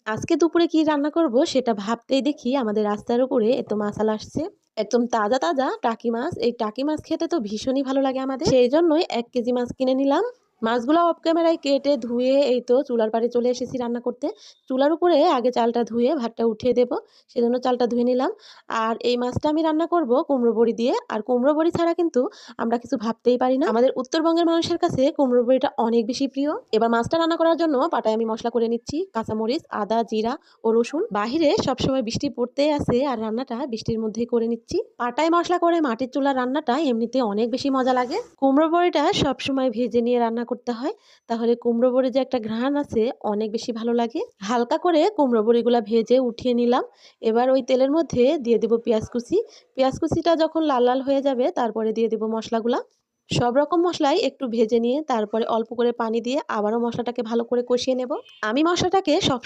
আজকে দুপুরে কি রান্না করব সেটা ভাবতেই দেখি আমাদের রাস্তার উপরে এত মাছাল আসছে। একদম তাজা তাজা টাকি মাছ। এই টাকি মাছ খেতে তো ভীষণই ভালো লাগে আমাদের, সেই জন্যই 1 কেজি মাছ কিনে নিলাম। মাছগুলো অফ ক্যামেরায় কেটে ধুয়ে এই তো চুলার পাড়ে চলে এসেছি রান্না করতে। চুলার উপরে আগে চালটা ধুয়ে ভাতটা উঠিয়ে দেব, সেজন্য চালটা ধুয়ে নিলাম। আর এই মাছটা আমি রান্না করব কুমড়ো বড়ি দিয়ে। আর কুমড়ো বড়ি ছাড়া কিন্তু আমরা কিছু ভাবতেই পারি না। আমাদের উত্তরবঙ্গের মানুষের কাছে কুমড়ো বড়িটা অনেক বেশি প্রিয়। এবার মাছটা রান্না করার জন্য পাটায় আমি মশলা করে নিচ্ছি, কাঁচামরিচ, আদা, জিরা ও রসুন। বাহিরে সবসময় বৃষ্টি পড়তেই আছে আর রান্নাটা বৃষ্টির মধ্যেই করে নিচ্ছি। পাটায় মশলা করে মাটির চুলার রান্নাটা এমনিতে অনেক বেশি মজা লাগে। কুমড়ো বড়িটা সবসময় ভেজে নিয়ে রান্না করতে হয়, তাহলে কুমড়ো বড়ি যে একটা ঘ্রাণ আছে অনেক বেশি ভালো লাগে। হালকা করে কুমড়ো বড়িগুলা ভেজে উঠিয়ে নিলাম। এবার ওই তেলের মধ্যে দিয়ে দেব পেঁয়াজ কুচি। পেঁয়াজ কুচিটা যখন লাল লাল হয়ে যাবে তারপরে দিয়ে দেব মশলাগুলা। সব রকম মশলাই একটু ভেজে নিয়ে তারপরে অল্প করে পানি দিয়ে আবারও মশলাটাকে ভালো করে কষিয়ে নেব। আমি মশলাটাকে সব